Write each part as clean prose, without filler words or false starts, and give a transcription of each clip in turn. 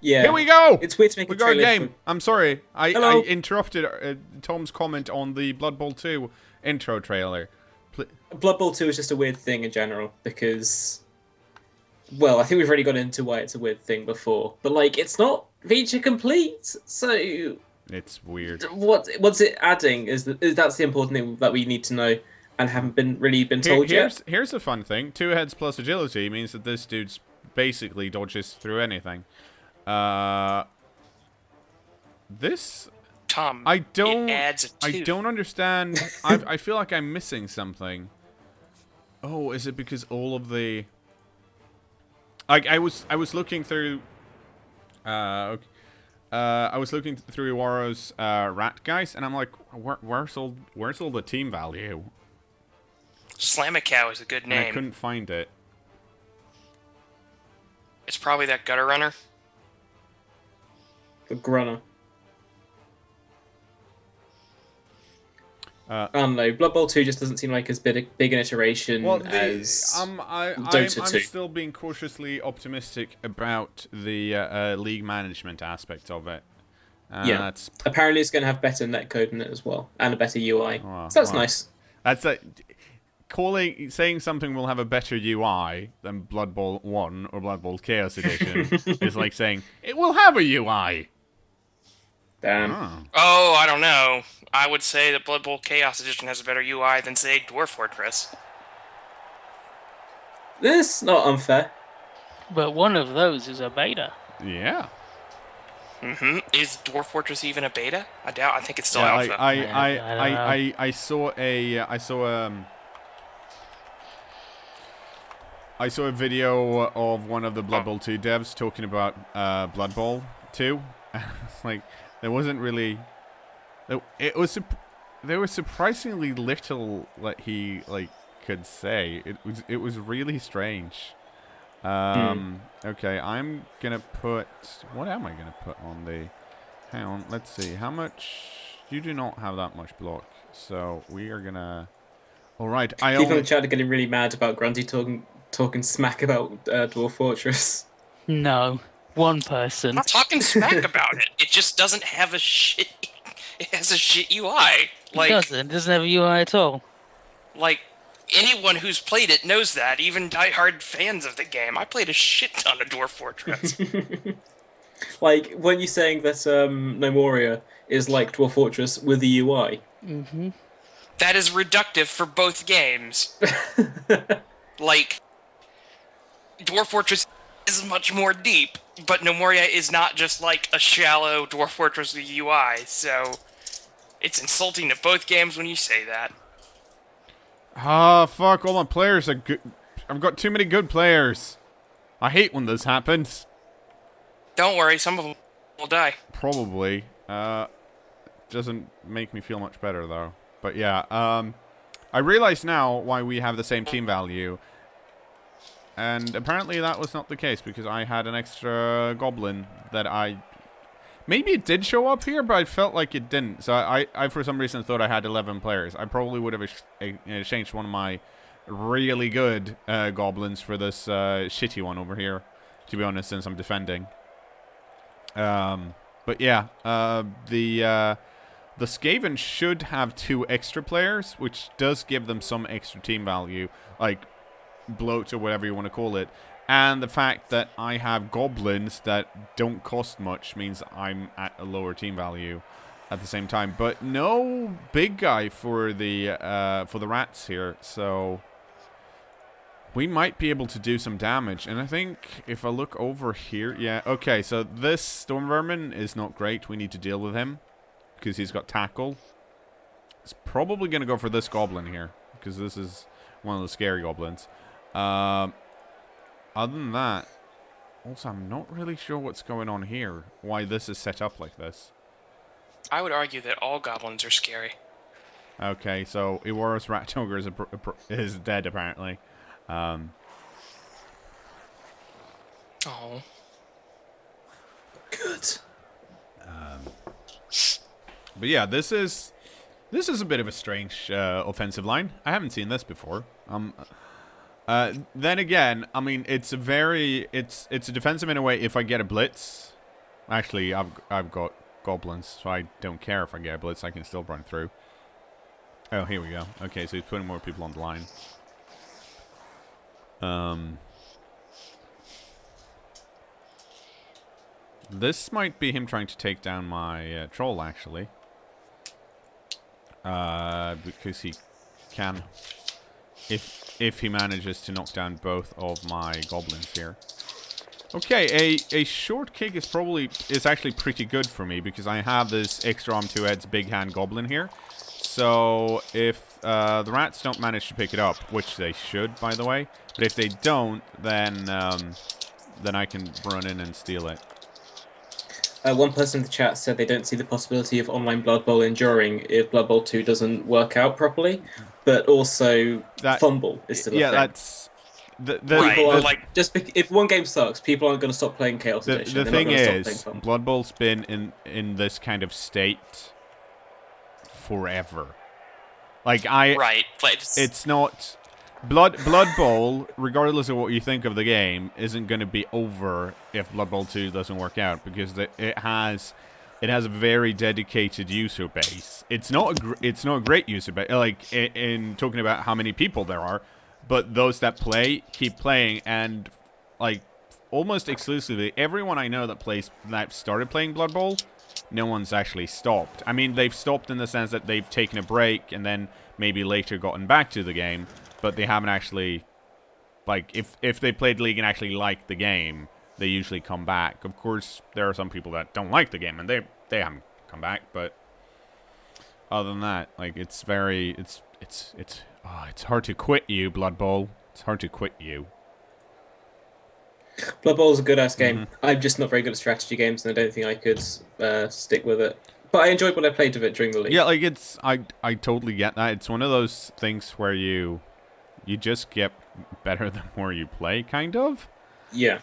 Yeah. Here we go! It's weird to make We a got a trailer game. for... I'm sorry. I Hello. interrupted Tom's comment on the Blood Bowl 2 intro trailer. Blood Bowl 2 is just a weird thing in general because, well, I think we've already got into why it's a weird thing before, but like it's not feature complete. So It's weird. what's it adding that's the important thing that we need to know and haven't been told yet. Here's a fun thing. 2 heads plus agility means that this dude's basically dodges through anything. This Tom, I don't it adds a 2. I don't understand. I feel like I'm missing something. Oh, is it because all of the like I was looking through okay. I was looking through Iwaro's rat guys, and I'm like, where's all the team value? Slamicow is a good And I name. couldn't find it. It's probably that gutter runner. The Grunner. I don't know. Blood Bowl 2 just doesn't seem like as big an iteration as Dota 2. I'm still being cautiously optimistic about the league management aspect of it. Yeah. Apparently, it's going to have better netcode in it as well, and a better UI. So that's nice. That's saying something will have a better UI than Blood Bowl 1 or Blood Bowl Chaos Edition is like saying it will have a UI. Damn. Oh, I don't know. I would say that Blood Bowl Chaos Edition has a better UI than, say, Dwarf Fortress. This is not unfair. But one of those is a beta. Yeah. Is Dwarf Fortress even a beta? I doubt. I think it's still Yeah, alpha. I saw a video of one of the Blood Bowl 2 devs talking about Blood Bowl 2. It's like there wasn't really there was surprisingly little that he could say. It was really strange. Okay, I'm gonna put, what am I gonna put on the, hang on, let's see, how much, you do not have that much block, so we are gonna, alright, People in the chat are getting really mad about Grundy talking smack about Dwarf Fortress. No, one person. I'm not talking smack about it. It just doesn't have a shit. It has a shit UI. It doesn't have a UI at all. Like, anyone who's played it knows that, even diehard fans of the game. I played a shit ton of Dwarf Fortress. Like, when you're saying that Nomoria is like Dwarf Fortress with the UI. Mm-hmm. That is reductive for both games. Like, Dwarf Fortress is much more deep, but Nomoria is not just like a shallow Dwarf Fortress with UI, so it's insulting to both games when you say that. Ah, fuck, all my players are good. I've got too many good players. I hate when this happens. Don't worry, some of them will die. Probably. Doesn't make me feel much better, though. But yeah, I realize now why we have the same team value. And apparently that was not the case, because I had an extra goblin that maybe it did show up here, but I felt like it didn't. So I for some reason thought I had 11 players. I probably would have exchanged one of my really good goblins for this shitty one over here, to be honest, since I'm defending. But yeah, the Skaven should have 2 extra players, which does give them some extra team value, like bloat or whatever you want to call it. And the fact that I have goblins that don't cost much means I'm at a lower team value at the same time. But no big guy for the rats here, so we might be able to do some damage. And I think if I look over here, yeah, okay, so this Storm Vermin is not great. We need to deal with him because he's got tackle. It's probably going to go for this goblin here because this is one of the scary goblins. Other than that, also, I'm not really sure what's going on here. Why this is set up like this. I would argue that all goblins are scary. Okay, so Iwaro's Rat Ogre is dead, apparently. Oh. Good. But yeah, this is a bit of a strange offensive line. I haven't seen this before. Then again, I mean, it's a defensive in a way if I get a blitz, Actually, I've got goblins, so I don't care if I get a blitz. I can still run through. Oh, here we go. Okay, so he's putting more people on the line. This might be him trying to take down my troll, actually. Because he can, if he manages to knock down both of my goblins here. Okay, a short kick is actually pretty good for me because I have this extra arm 2 heads big hand goblin here. So if the rats don't manage to pick it up, which they should, by the way, but if they don't, then I can run in and steal it. One person in the chat said they don't see the possibility of online Blood Bowl enduring if Blood Bowl 2 doesn't work out properly, but also fumble is still a thing. That's if one game sucks, people aren't going to stop playing Chaos Edition. The thing is, Blood Bowl's been in this kind of state forever. Like it's not Blood Bowl, regardless of what you think of the game, isn't going to be over if Blood Bowl 2 doesn't work out because it has a very dedicated user base. It's not a great user base. Like in talking about how many people there are, but those that play keep playing, and like almost exclusively everyone I know that started playing Blood Bowl, no one's actually stopped. I mean, they've stopped in the sense that they've taken a break and then maybe later gotten back to the game. But they haven't actually, like, if they played League and actually liked the game, they usually come back. Of course, there are some people that don't like the game, and they haven't come back. But other than that, like, it's hard to quit you, Blood Bowl. It's hard to quit you. Blood Bowl is a good-ass game. I'm just not very good at strategy games, and I don't think I could stick with it. But I enjoyed what I played of it during the League. Yeah, like, I totally get that. It's one of those things where you just get better the more you play, kind of. Yeah.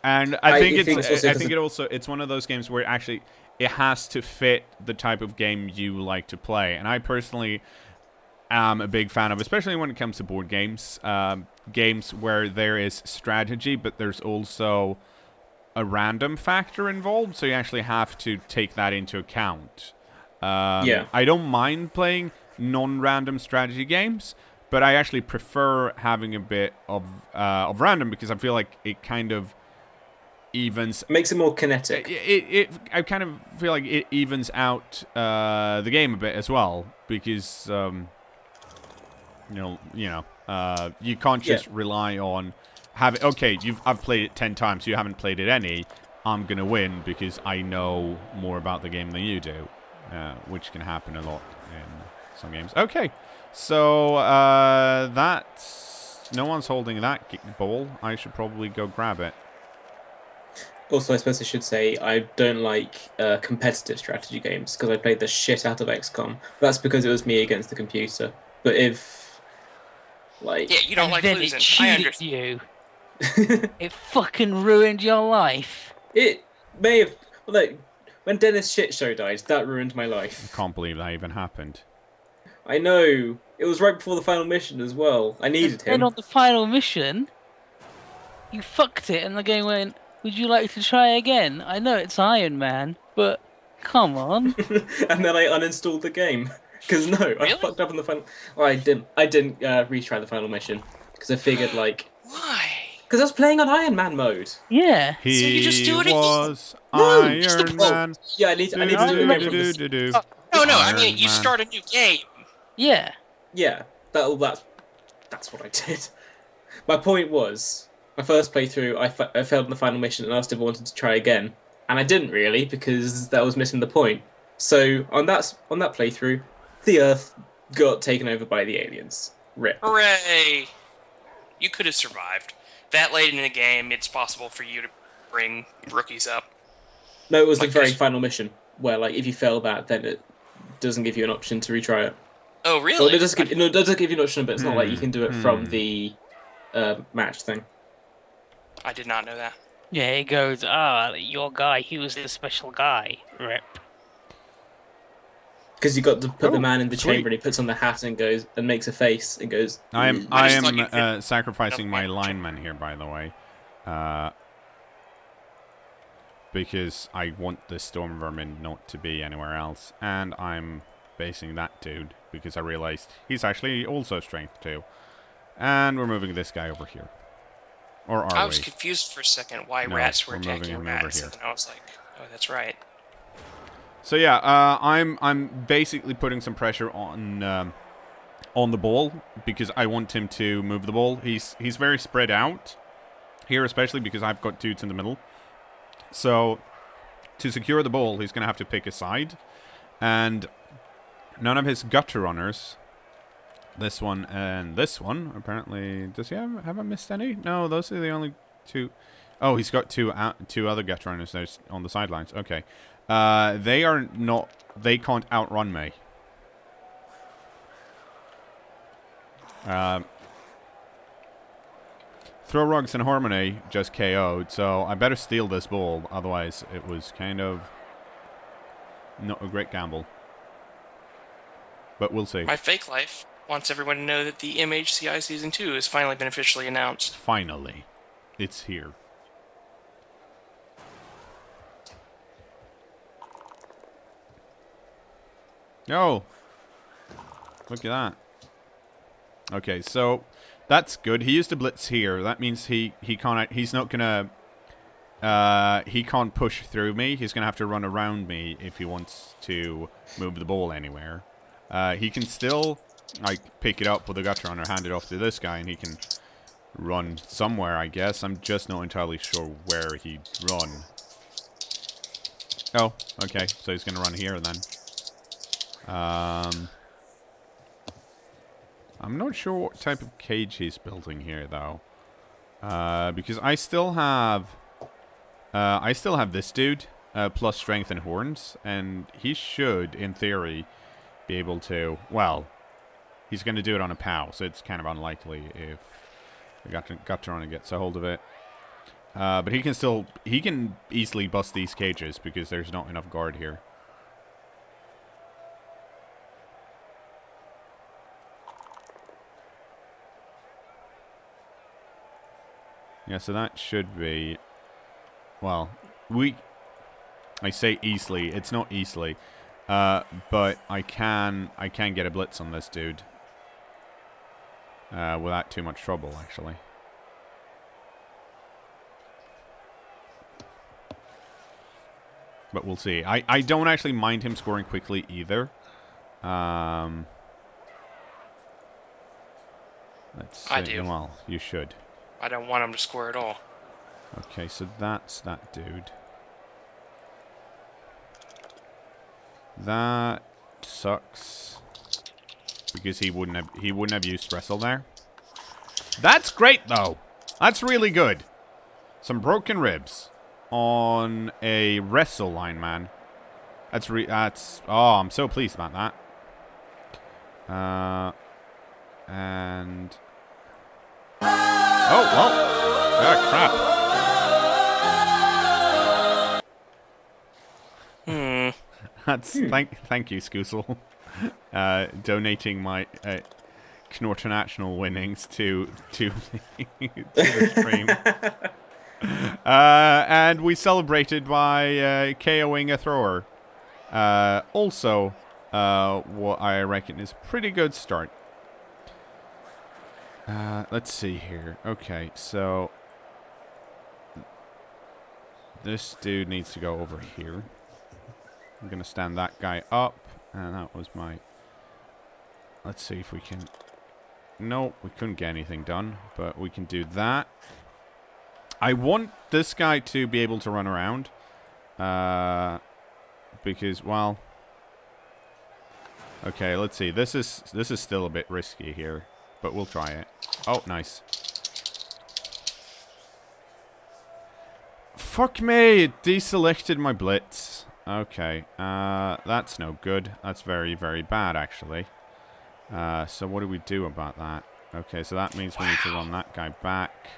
And I think it's one of those games where it has to fit the type of game you like to play. And I personally am a big fan of, especially when it comes to board games, games where there is strategy, but there's also a random factor involved, so you actually have to take that into account. I don't mind playing non-random strategy games, but I actually prefer having a bit of random because I feel like it kind of makes it more kinetic. I kind of feel like it evens out the game a bit as well because you can't just rely on having. Okay, I've played it 10 times. You haven't played it any. I'm gonna win because I know more about the game than you do, which can happen a lot in some games. Okay. So, no one's holding that ball. I should probably go grab it. Also, I suppose I should say I don't like competitive strategy games because I played the shit out of XCOM. That's because it was me against the computer. But if, like... Yeah, you don't like then losing. It cheated I understand. you. It fucking ruined your life. It may have... Like, when Dennis Shitshow died, that ruined my life. I can't believe that even happened. I know. It was right before the final mission as well. I needed him. And on the final mission, you fucked it, and the game went, would you like to try again? I know it's Iron Man, but come on. And then I uninstalled the game. Because I fucked up on the final... Well, I didn't retry the final mission. Because I figured, like... Why? Because I was playing on Iron Man mode. Yeah. So you just do it again? Was Iron Man. Yeah, I need to do it again. No, I mean, you start a new game. Yeah. Yeah, that's what I did. My point was, my first playthrough, I failed in the final mission and I still wanted to try again. And I didn't really, because that was missing the point. So, on that playthrough, the Earth got taken over by the aliens. RIP. Hooray! You could have survived. That late in the game, it's possible for you to bring rookies up. No, it was the very final mission, where, like, if you fail that, then it doesn't give you an option to retry it. Oh, really? Well, it does give you an option, but it's not like you can do it from the match thing. I did not know that. Yeah, it goes, your guy, he was the special guy. Rip. Because you got to put the man in the chamber and he puts on the hat and goes and makes a face and goes. I am sacrificing my lineman here, by the way. because I want the Storm Vermin not to be anywhere else. And I'm basing that dude because I realized he's actually also strength 2. And we're moving this guy over here. Or are we? I was confused for a second why rats were we're moving attacking him over rats, here. and I was like, oh, that's right. So yeah, I'm basically putting some pressure on the ball because I want him to move the ball. He's very spread out here, especially because I've got dudes in the middle. So to secure the ball, he's going to have to pick a side, and none of his gutter runners, this one and this one, apparently, does he have I missed any? No, those are the only 2. Oh, he's got two other gutter runners there's on the sidelines. Okay. They can't outrun me. Throw Rugs and Harmony just KO'd, so I better steal this ball, otherwise it was kind of not a great gamble. But we'll see. My fake life wants everyone to know that the MHCI Season 2 has finally been officially announced. Finally. It's here. Oh! Look at that. Okay, so that's good. He used a blitz here. That means he can't. He's not gonna. He can't push through me. He's gonna have to run around me if he wants to move the ball anywhere. He can still pick it up with a gutter runner, hand it off to this guy, and he can run somewhere. I guess I'm just not entirely sure where he'd run. Oh, okay. So he's gonna run here then. I'm not sure what type of cage he's building here, though. Because I still have this dude, plus strength and horns, and he should, in theory, be able to, well, he's going to do it on a POW, so it's kind of unlikely if the gutter runner gets a hold of it. But he can easily bust these cages because there's not enough guard here. Yeah, so that should be, well, I say easily, it's not easily, but I can get a blitz on this dude without too much trouble, actually. But we'll see. I don't actually mind him scoring quickly either. Let's see. I do. Well, you should. I don't want him to score at all. Okay, so that's that dude. That sucks because he wouldn't have used wrestle there. That's great though. That's really good. Some broken ribs on a wrestle line, man. That's oh, I'm so pleased about that. And oh well, crap. That's thank you, Scoosel, donating my cKnoor International winnings to the stream. And we celebrated by KOing a thrower. Also, what I reckon is a pretty good start. Let's see here. Okay, so this dude needs to go over here. I'm going to stand that guy up. And that was my... Let's see if we can... Nope, we couldn't get anything done. But we can do that. I want this guy to be able to run around. Because, well... Okay, let's see. This is still a bit risky here. But we'll try it. Oh, nice. Fuck me! It deselected my blitz. Okay, that's no good. That's very, very bad, actually. So what do we do about that? Okay, so that means we need to run that guy back.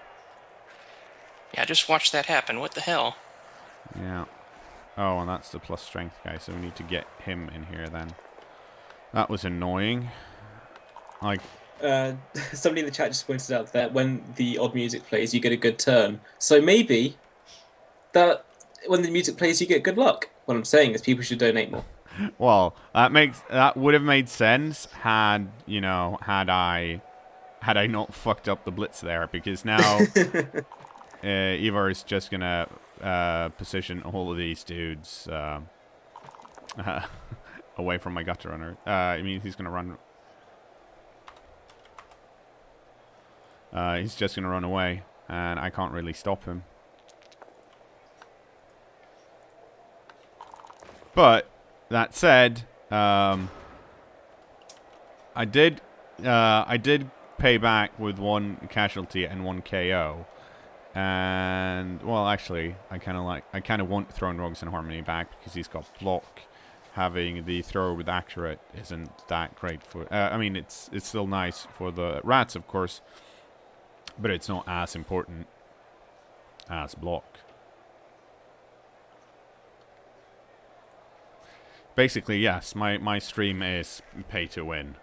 Yeah, just watch that happen. What the hell? Yeah. Oh, and that's the plus strength guy, so we need to get him in here then. That was annoying. Like... somebody in the chat just pointed out that when the odd music plays, you get a good turn. So maybe that when the music plays, you get good luck. What I'm saying is people should donate more. Well, that would have made sense had I not fucked up the blitz there, because now Ivar is just gonna position all of these dudes away from my gutter runner. I mean, he's gonna run. He's just gonna run away, and I can't really stop him. But that said, I did pay back with 1 casualty and 1 KO, and well, actually, I kind of want Throwing Rogues and Harmony back because he's got block. Having the thrower with accurate isn't that great for. I mean, it's still nice for the rats, of course, but it's not as important as block. Basically, yes, my stream is pay to win.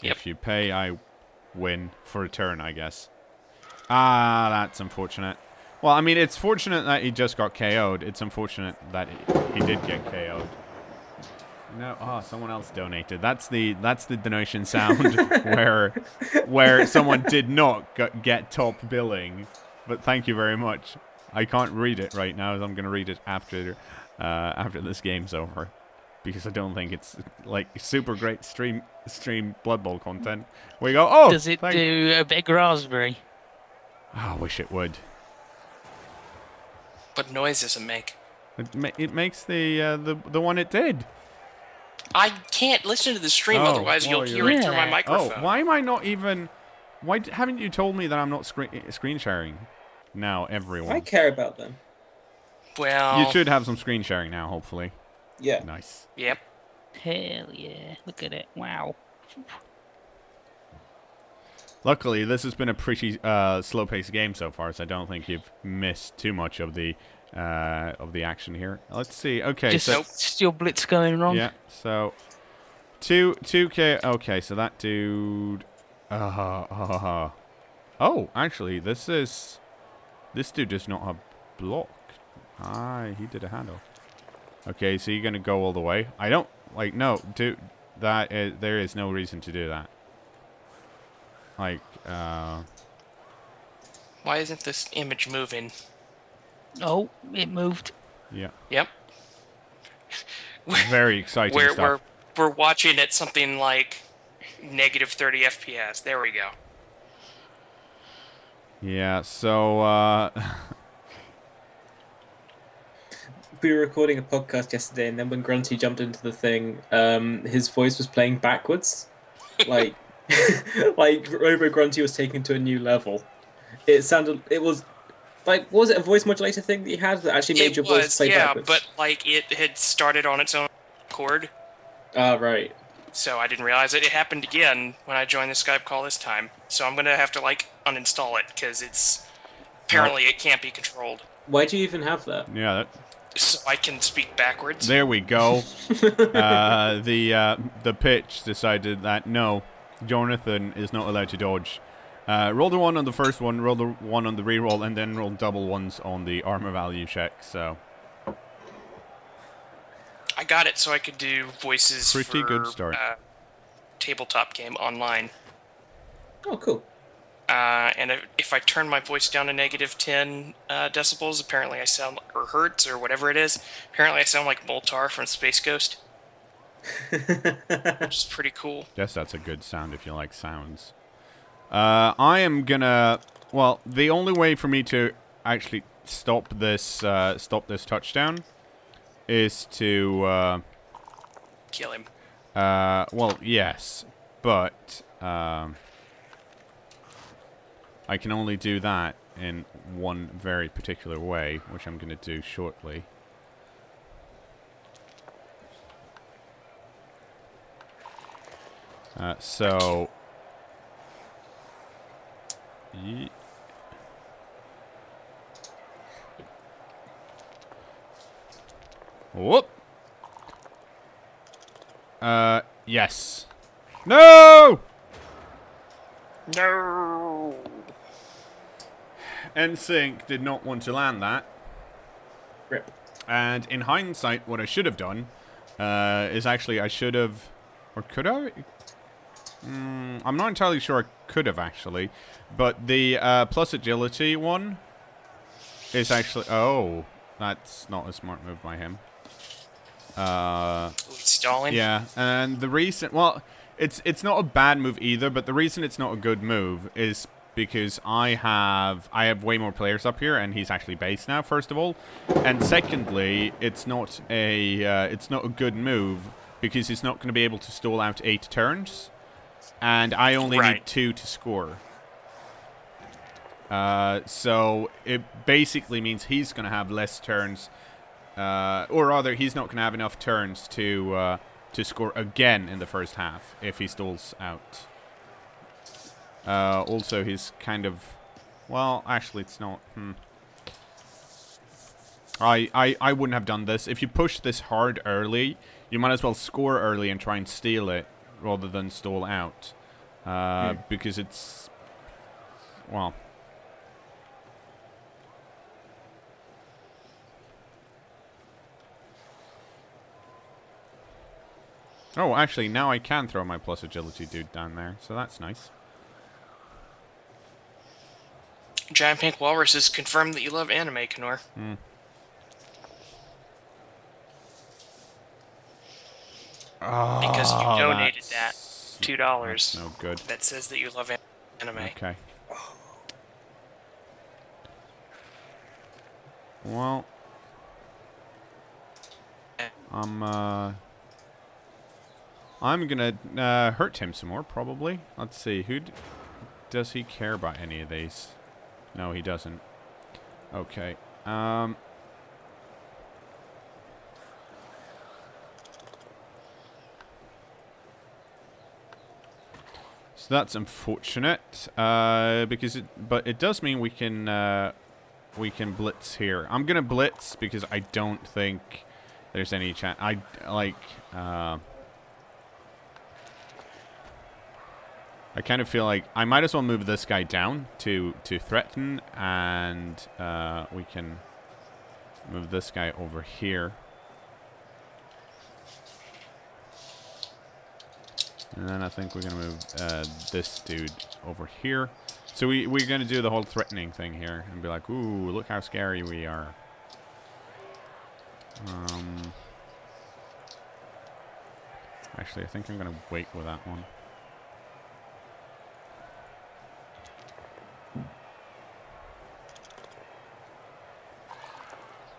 If you pay, I win for a turn, I guess. Ah, that's unfortunate. Well, I mean, it's fortunate that he just got KO'd. It's unfortunate that he did get KO'd. No, someone else donated. That's the donation sound where someone did not get top billing. But thank you very much. I can't read it right now, as I'm going to read it after this game's over, because I don't think it's like super great stream Blood Bowl content. Where you go, oh, does it do a big raspberry? Oh, I wish it would. What noise does it make? It makes the one it did. I can't listen to the stream, otherwise you'll hear it through my microphone. Oh, why am I not even? Why haven't you told me that I'm not screen sharing? Now, everyone. I care about them. Well, you should have some screen sharing now, hopefully. Yeah. Nice. Yep. Hell yeah! Look at it! Wow. Luckily, this has been a pretty slow-paced game so far, so I don't think you've missed too much of the action here. Let's see. Okay, Just so still blitz going wrong. yeah. So 2K. Okay, so that dude. Oh, actually, this dude does not have block. He did a handoff. Okay, so you're gonna go all the way. I don't like no, dude. There is no reason to do that. Like, Why isn't this image moving? Oh, it moved. Yeah. Yep. Very exciting stuff. We're watching at something like negative 30 FPS. There we go. Yeah, so, We were recording a podcast yesterday, and then when Grunty jumped into the thing, his voice was playing backwards. Like, like Robo Grunty was taken to a new level. It was like, was it a voice modulator thing that you had that actually made your voice play backwards? Yeah, but like it had started on its own accord. Ah, right. So I didn't realize it. It happened again when I joined the Skype call this time. So I'm gonna have to like uninstall it because it's apparently it can't be controlled. Why do you even have that? yeah, So I can speak backwards. there we go. The pitch decided that no, Jonathan is not allowed to dodge. Roll the 1 on the first one, roll the 1 on the reroll, and then roll double ones on the armor value check. So I got it, so I could do voices Pretty for good start. Tabletop game online. Oh, cool. And if I turn my voice down to negative 10 decibels, apparently I sound, or hertz, or whatever it is, apparently I sound like Moltar from Space Ghost. Which is pretty cool. guess that's a good sound if you like sounds. I am gonna. Well, the only way for me to actually stop this touchdown is to. Kill him. Well, yes, but I can only do that in one very particular way, which I'm gonna do shortly. So. Whoop. Yes. No! No. NSYNC did not want to land that. Rip. And in hindsight, what I should have done is actually I should have, or could I? I'm not entirely sure I could have actually, but the plus agility one is actually. Oh, that's not a smart move by him. He's stalling. Yeah, and the reason, well, it's not a bad move either, but the reason it's not a good move is because I have way more players up here, and he's actually based now. First of all, and secondly, it's not a good move because he's not going to be able to stall out 8 turns, and I only need 2 to score. So it basically means he's going to have less turns, or rather, he's not going to have enough turns to score again in the first half if he stalls out. Also, he's kind of, well, actually, it's not. I wouldn't have done this. If you push this hard early, you might as well score early and try and steal it rather than stall out, because it's, well. Oh, actually, now I can throw my plus agility dude down there, so that's nice. Giant Pink Walrus has confirmed that you love anime, cKnoor. Oh, because you donated that $2. That's no good. That says that you love anime. Okay. Well, I'm gonna hurt him some more, probably. Let's see, does he care about any of these? No, he doesn't. Okay. So that's unfortunate, but it does mean we can blitz here. I'm gonna blitz because I don't think there's any chance. I kind of feel like I might as well move this guy down to threaten, and we can move this guy over here. And then I think we're going to move this dude over here. So we're going to do the whole threatening thing here and be like, ooh, look how scary we are. Actually, I think I'm going to wait with that one.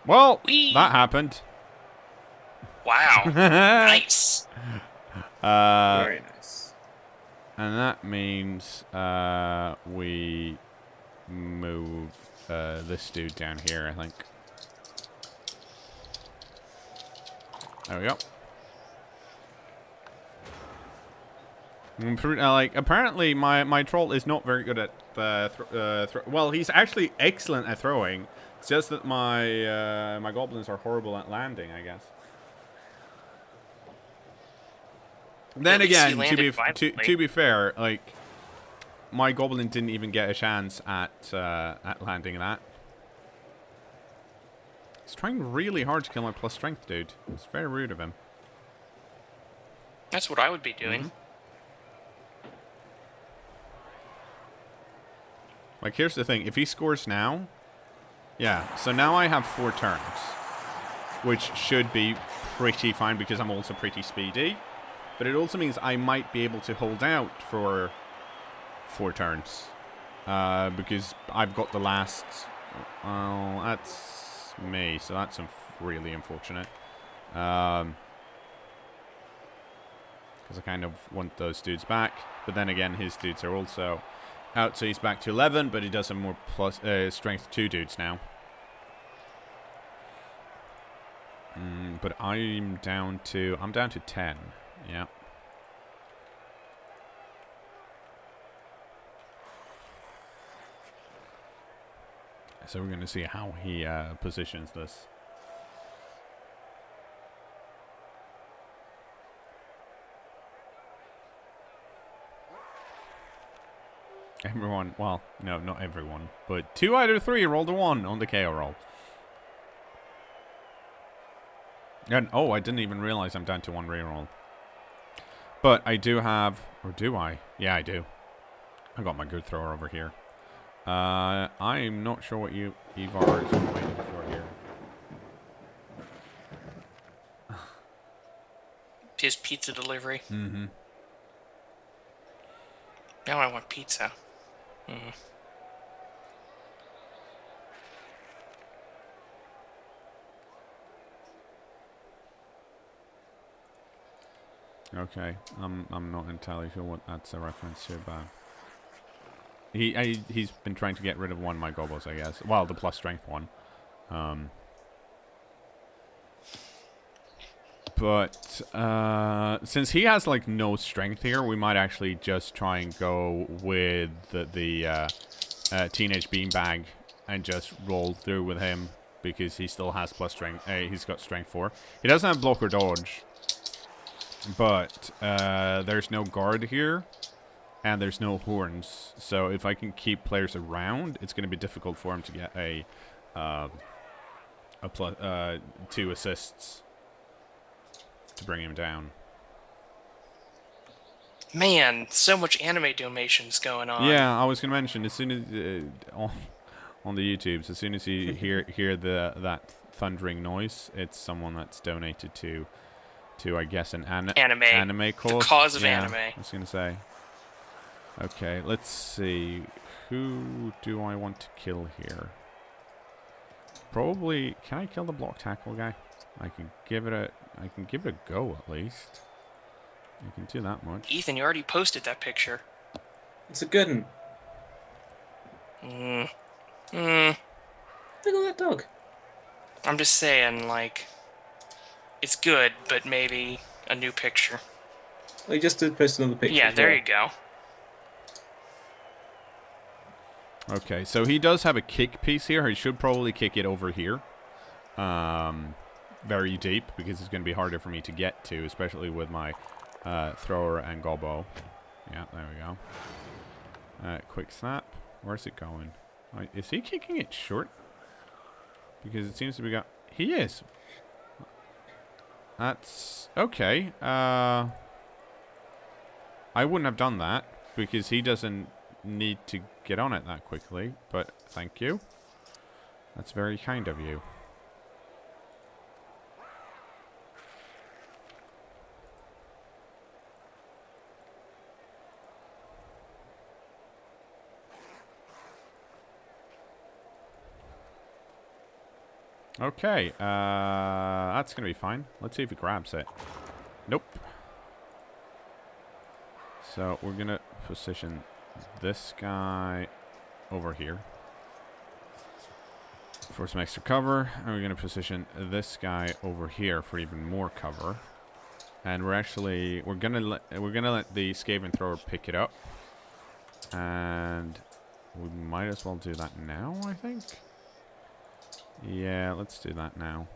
Well, that happened. Wow. Nice. Very nice. And that means we move this dude down here, I think. There we go. Apparently my troll is not very good at well, he's actually excellent at throwing. It's just that my goblins are horrible at landing, I guess. Then again, to be fair, like, my goblin didn't even get a chance at landing that. He's trying really hard to kill my plus strength dude. It's very rude of him. That's what I would be doing. Mm-hmm. Like, here's the thing. If he scores now... Yeah, so now I have 4 turns. Which should be pretty fine because I'm also pretty speedy. But it also means I might be able to hold out for 4 turns. Because I've got the last... Well, that's me, so that's really unfortunate. Because I kind of want those dudes back. But then again, his dudes are also out, so he's back to 11, but he does have more plus strength 2 dudes now. But I'm down to 10. Yeah. So we're going to see how he positions this. Everyone, well, no, not everyone, but 2 out of 3 rolled a 1 on the KO roll. And oh, I didn't even realize I'm down to 1 reroll. But I do have, or do I? Yeah, I do. I got my good thrower over here. I'm not sure what you Evar is waiting for here. His pizza delivery. Mm-hmm. Now I want pizza. Okay, I'm not entirely sure what that's a reference to, but he's been trying to get rid of one of my gobos, I guess. Well, the plus strength one. But since he has like no strength here, we might actually just try and go with the teenage beanbag and just roll through with him because he still has plus strength. He's got strength 4. He doesn't have block or dodge, but there's no guard here, and there's no horns. So if I can keep players around, it's going to be difficult for him to get a plus 2 assists to bring him down. Man, so much anime donations going on. Yeah, I was going to mention, as soon as on the YouTubes, as soon as you hear that thundering noise, it's someone that's donated to I guess an anime cause. The cause of anime. I was going to say. Okay, let's see. Who do I want to kill here? Probably, can I kill the block tackle guy? I can give it a go at least. I can do that much. Ethan, you already posted that picture. It's a good one. Look at that dog. I'm just saying, like, it's good, but maybe a new picture. Well, he just did post another picture. Yeah, there you go. Okay, so he does have a kick piece here. He should probably kick it over here. Very deep, because it's going to be harder for me to get to, especially with my thrower and gobbo. Yeah, there we go. Quick snap. Where's it going? Is he kicking it short? Because it seems to be he is. That's okay. I wouldn't have done that because he doesn't need to get on it that quickly, but thank you. That's very kind of you. Okay, that's gonna be fine. Let's see if it grabs it. Nope. So we're gonna position this guy over here for some extra cover, and we're gonna position this guy over here for even more cover. And we're gonna let the Skaven thrower pick it up, and we might as well do that now, I think. Yeah, let's do that now.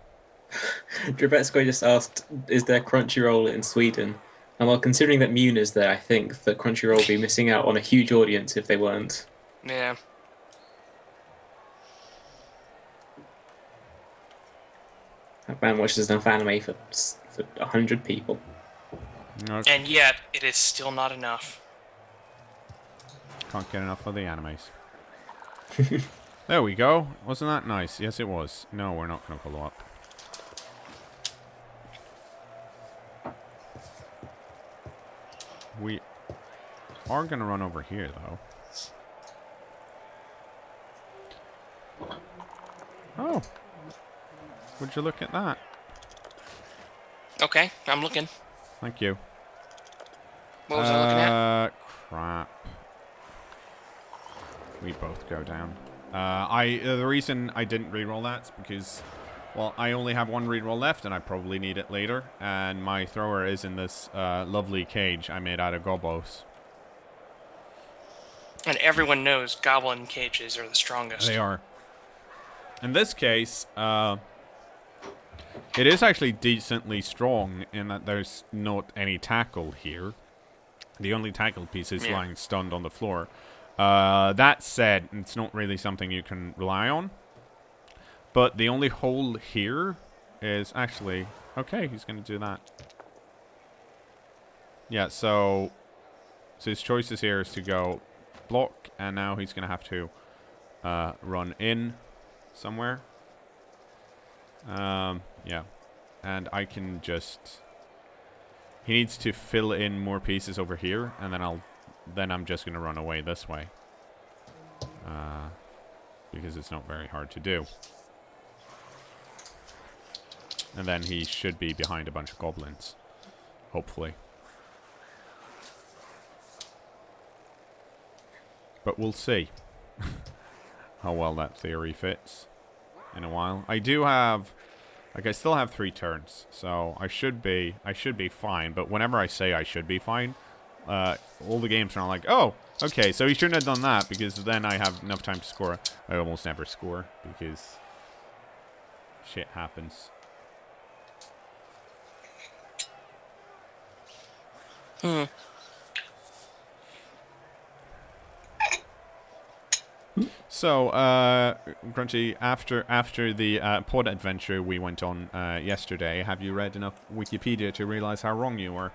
Drabetsko just asked, is there Crunchyroll in Sweden? And while considering that Mune is there, I think that Crunchyroll would be missing out on a huge audience if they weren't. Yeah. That man watches enough anime for 100 people. Okay. And yet, it is still not enough. Can't get enough of the animes. There we go. Wasn't that nice? Yes, it was. No, we're not going to follow up. We are going to run over here, though. Oh. Would you look at that? Okay, I'm looking. Thank you. What was I looking at? Crap. We both go down. The reason I didn't reroll that is because, well, I only have 1 reroll left, and I probably need it later. And my thrower is in this lovely cage I made out of gobos. And everyone knows goblin cages are the strongest. They are. In this case, it is actually decently strong in that there's not any tackle here. The only tackle piece is lying stunned on the floor. That said, it's not really something you can rely on. But the only hole here is actually... Okay, he's going to do that. Yeah, so his choices here is to go block, and now he's going to have to run in somewhere. Yeah. And I can just... He needs to fill in more pieces over here, and then I'm just going to run away this way. Because it's not very hard to do. And then he should be behind a bunch of goblins. Hopefully. But we'll see how well that theory fits in a while. I do have... Like, I still have 3 turns, so I should be fine. But whenever I say I should be fine, all the games are like, oh, okay, so he shouldn't have done that, because then I have enough time to score. I almost never score, because shit happens. So, Grunty, after the pod adventure we went on yesterday, have you read enough Wikipedia to realize how wrong you were?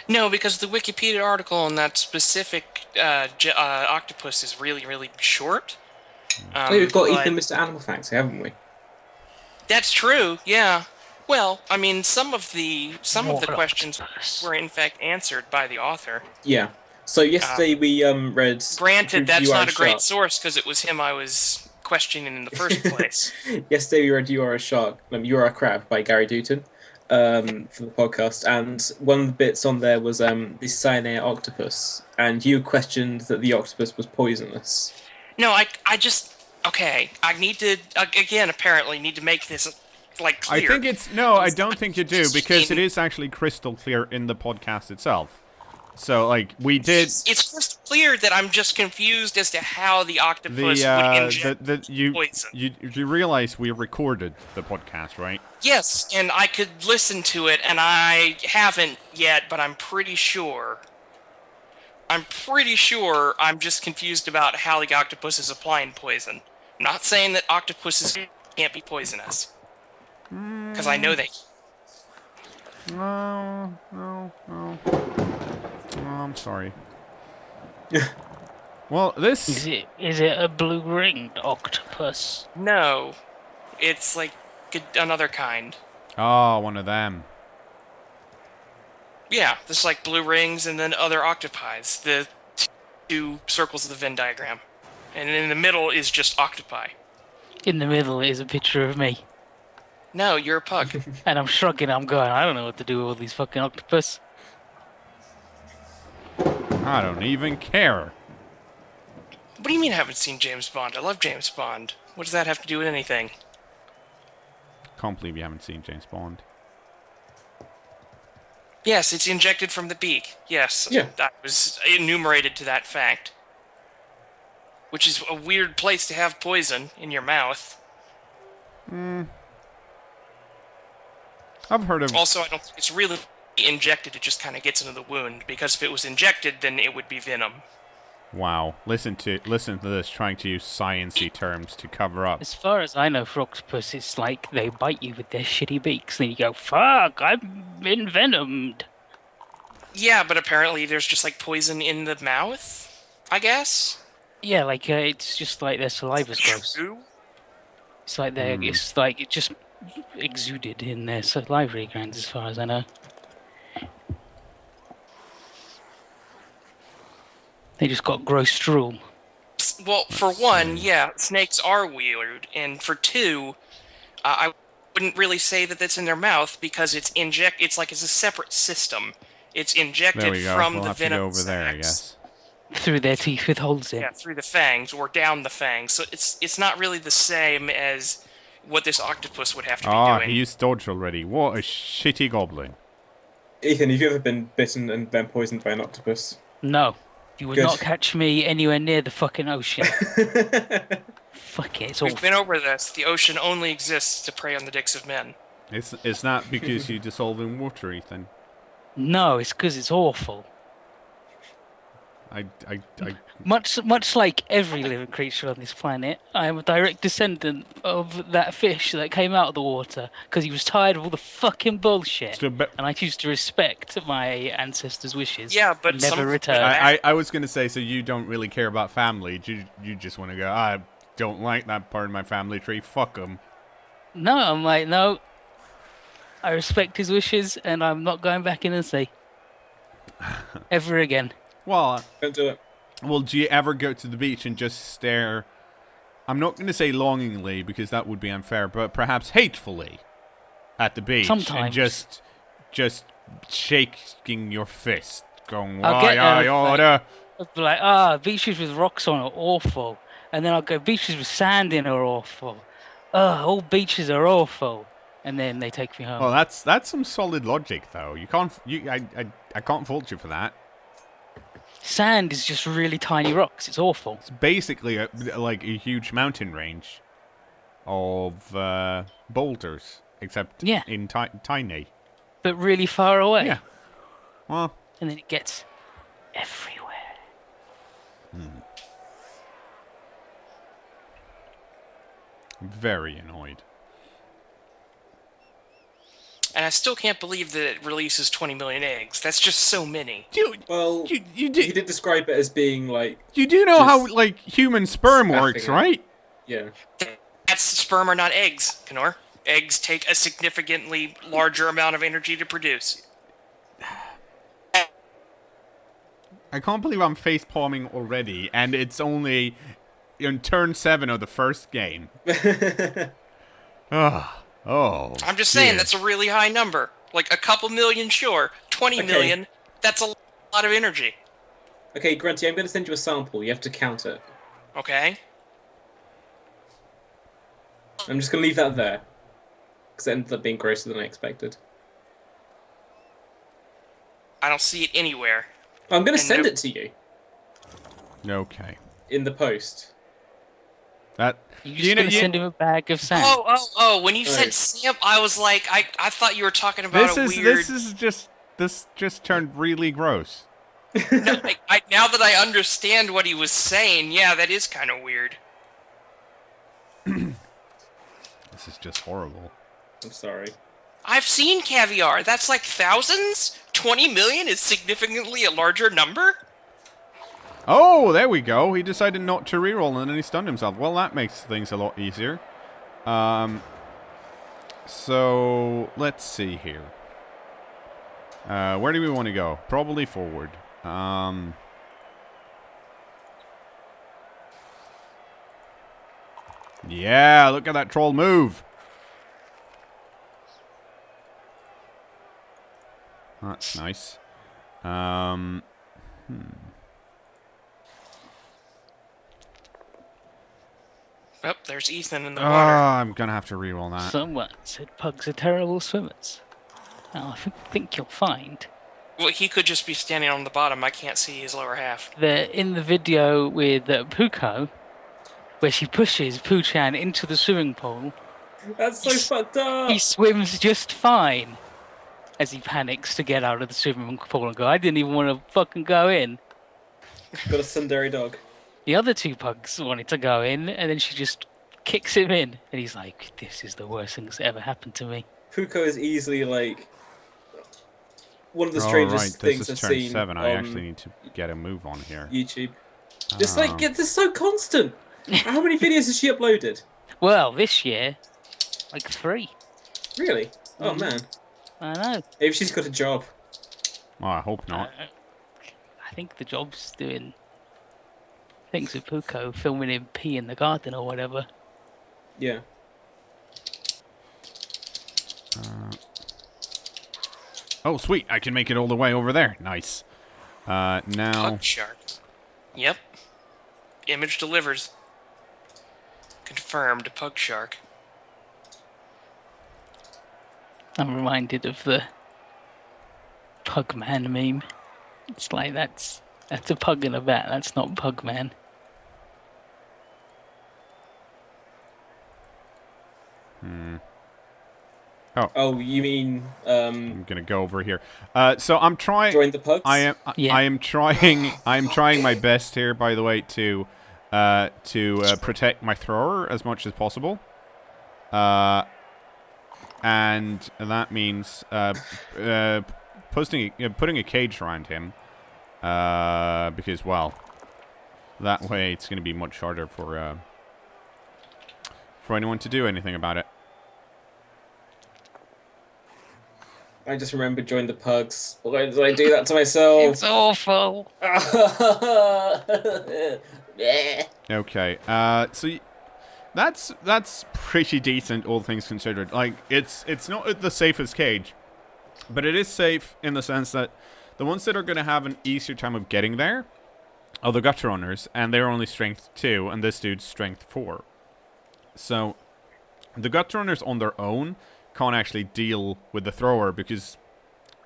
No, because the Wikipedia article on that specific octopus is really, really short. We've got Ethan Mr. Animal Facts, haven't we? That's true, yeah. Well, I mean, some of the questions were in fact answered by the author. Yeah. So yesterday we read... Granted, that's You Are not a great Shark. source, because it was him I was questioning in the first place. Yesterday we read You Are a Shark, You Are a Crab by Gary Dutton for the podcast, and one of the bits on there was the cyanide octopus, and you questioned that the octopus was poisonous. No, I just... Okay, I need to, again, apparently, need to make this, like, clear. I think it's... No, I don't think you do, because it is actually crystal clear in the podcast itself. So, like, we did... It's crystal clear that I'm just confused as to how the octopus would inject poison. You realize we recorded the podcast, right? Yes, and I could listen to it, and I haven't yet, but I'm pretty sure. I'm just confused about how the octopus is applying poison. I'm not saying that octopuses can't be poisonous. Because I know they can. No. Oh, I'm sorry. Well, this... Is it a blue-ringed octopus? No. It's like another kind. Oh, one of them. Yeah, there's like blue rings and then other octopi. The 2 circles of the Venn diagram. And in the middle is just octopi. In the middle is a picture of me. No, you're a pug. And I'm shrugging, I'm going, I don't know what to do with all these fucking octopus. I don't even care. What do you mean I haven't seen James Bond? I love James Bond. What does that have to do with anything? Can't believe you haven't seen James Bond. Yes, it's injected from the beak. Yes, Yeah. I was enumerated to that fact. Which is a weird place to have poison in your mouth. I've heard of... Also, I don't think it's really injected, it just kind of gets into the wound, because if it was injected, then it would be venom. Wow. Listen to this, trying to use sciencey terms to cover up. As far as I know for octopus, it's like they bite you with their shitty beaks, and you go, fuck, I'm envenomed. Yeah, but apparently there's just like poison in the mouth, I guess? Yeah, like, it's just like their saliva's gross. True? It's like it's like it just exuded in their salivary glands, as far as I know. They just got gross drool. Well, for one, yeah, snakes are weird, and for 2, I wouldn't really say that that's in their mouth, because it's like it's a separate system. It's injected There we go. from We'll the have to go venom over there, I sacs. guess. Through their teeth with holes in. Yeah, through the fangs, or down the fangs. So it's not really the same as what this octopus would have to be doing. He used dodge already. What a shitty goblin. Ethan, have you ever been bitten and then poisoned by an octopus? No. You would Good. not catch me anywhere near the fucking ocean. Fuck it, it's We've awful. been over this. The ocean only exists to prey on the dicks of men. It's not because you dissolve in water, Ethan. No, it's because it's awful. Much like every living creature on this planet, I am a direct descendant of that fish that came out of the water because he was tired of all the fucking bullshit. So, but And I choose to respect my ancestors' wishes. Yeah, but and never some- return. I was gonna say, so you don't really care about family. You just want to go, I don't like that part of my family tree. Fuck them. No, I'm like, no. I respect his wishes, and I'm not going back in and see. Ever again. Well, Don't do it. well, do you ever go to the beach and just stare? I'm not going to say longingly because that would be unfair, but perhaps hatefully at the beach and Sometimes. just shaking your fist, going, I'll "Why get there, I like- oughta." I'd be like, beaches with rocks on are awful. And then I'll go, beaches with sand in are awful. All beaches are awful. And then they take me home. Well, that's some solid logic, though. You can't, I can't fault you for that. Sand is just really tiny rocks. It's awful. It's basically like a huge mountain range of boulders, except Yeah. in tiny. But really far away. Yeah. Well, And then it gets everywhere. I'm very annoyed. And I still can't believe that it releases 20 million eggs. That's just so many. Well, You he did did describe it as being like, you do know how just like human sperm spaffing works, it. right? yeah. That's sperm are not eggs, cKnoor. Eggs take a significantly larger amount of energy to produce. I can't believe I'm face palming already, and it's only in turn 7 of the first game. Oh. I'm just saying dear. that's a really high number. Like a couple million, sure. 20 Okay. million, that's a lot of energy. Okay, Grunty, I'm going to send you a sample. You have to count it. Okay? I'm just going to leave that there. Because it ended up being grosser than I expected. I don't see it anywhere. I'm going to And send no- it to you Okay. in the post. That You're just going to send him a bag of sand. Oh, when you said Right. Sam, I was like, I thought you were talking about this just turned really gross. No, now that I understand what he was saying, yeah, that is kind of weird. This is just horrible. I'm sorry. I've seen caviar. That's like thousands? 20 million is significantly a larger number? Oh, there we go. He decided not to reroll and then he stunned himself. Well, that makes things a lot easier. So let's see here. Where do we want to go? Probably forward. Yeah, look at that troll move. That's nice. Oh, there's Ethan in the water. I'm gonna have to reroll that. Someone said pugs are terrible swimmers. Now, I think you'll find Well, he could just be standing on the bottom. I can't see his lower half. that in the video with Puko, where she pushes Poo-chan into the swimming pool, That's so fucked up! he swims just fine as he panics to get out of the swimming pool and go, I didn't even want to fucking go in. Got a tsundere dog. The other two pugs wanted to go in, and then she just kicks him in. And he's like, this is the worst thing that's ever happened to me. Puko is easily like one of the Oh, strangest right, things this is I've turn seen 7. on I actually need to get a move on here. YouTube. Just like, this is so constant! How many videos has she uploaded? Well, this year, like 3. Really? Oh man. I know. Maybe she's got a job. Oh, I hope not. I think the job's doing things with Puko, filming him pee in the garden or whatever. Yeah. Oh, sweet. I can make it all the way over there. Nice. Now... Pug shark. Yep. Image delivers. Confirmed, pug shark. I'm reminded of the Pugman meme. It's like that's a pug in a bat. That's not Pugman. Oh, you mean I'm gonna go over here. So I'm trying. join the pugs? Yeah. I am trying. I'm trying my best here, by the way, to protect my thrower as much as possible. And that means putting a cage around him. Because well, that way it's going to be much harder for anyone to do anything about it. I just remembered join the pugs. Why did I do that to myself? It's awful. Okay. So that's pretty decent, all things considered. Like it's not the safest cage, but it is safe in the sense that the ones that are going to have an easier time of getting there are the gutter runners, and they're only strength 2, and this dude's strength 4. So the gutter runners on their own can't actually deal with the thrower because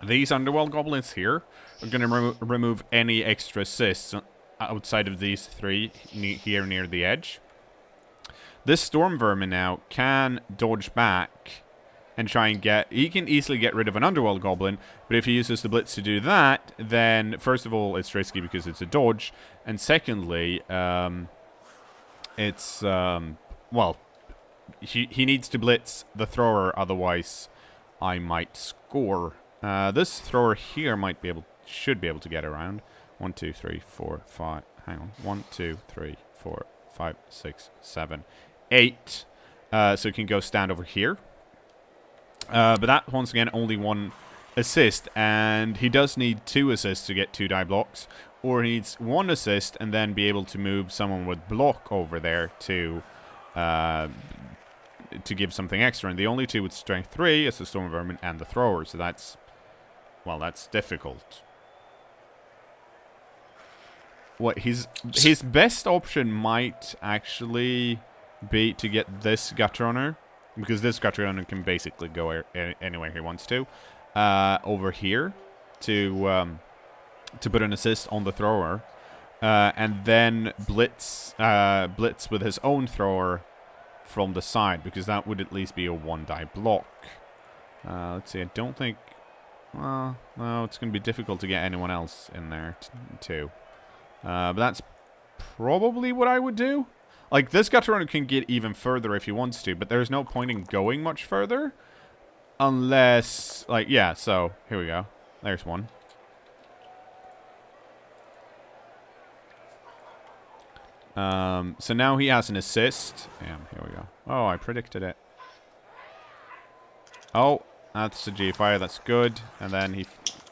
these underworld goblins here are going to remove any extra assists outside of these 3 here near the edge. This storm vermin now can dodge back and try and he can easily get rid of an underworld goblin, but if he uses the blitz to do that, then first of all it's risky because it's a dodge, and secondly it's well, he needs to blitz the thrower, otherwise I might score. This thrower here should be able to get around. 1, 2, 3, 4, 5. Hang on. 1, 2, 3, 4, 5, 6, 7, 8. So he can go stand over here. But that, once again, only 1 assist, and he does need 2 assists to get 2 die blocks, or he needs 1 assist and then be able to move someone with block over there to give something extra. And the only 2 with strength 3 is the storm vermin and the thrower. So that's difficult. What his best option might actually be to get this gutter runner, because this gutter runner can basically go anywhere he wants to, over here to put an assist on the thrower, and then blitz with his own thrower from the side, because that would at least be a 1 die block. Let's see. I don't think. Well, no, it's going to be difficult to get anyone else in there too. But that's probably what I would do. Like, this gutter runner can get even further if he wants to, but there's no point in going much further. Unless, like, yeah, so, here we go. There's one. So now he has an assist. Damn, here we go. Oh, I predicted it. Oh, that's a G-Fire, that's good. And then he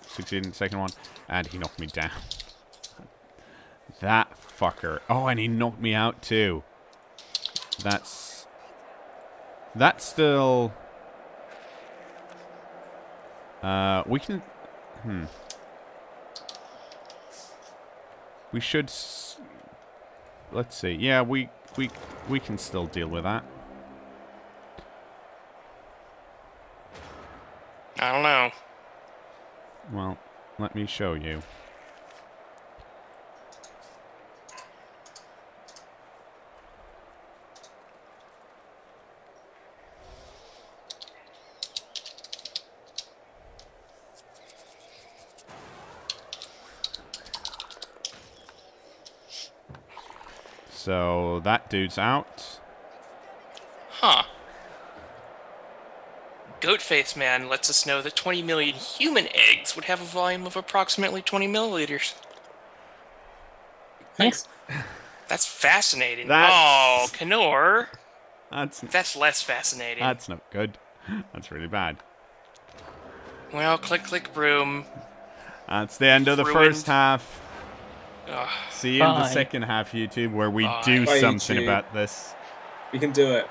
succeeded in the second one, and he knocked me down. That fucker. Oh, and he knocked me out too. That's still. We can. We should. Let's see. Yeah, we can still deal with that. I don't know. Well, let me show you. So that dude's out. Huh. Goatface Man lets us know that 20 million human eggs would have a volume of approximately 20 milliliters. Thanks. That's fascinating. That's- Oh, cKnoor. That's Less fascinating. not good. That's really bad. Well, click, click, broom. That's the end of the Ruined. first half. Ugh. See you in the Bye. second half, YouTube, where we Bye. do Bye, something YouTube. about this. We can do it.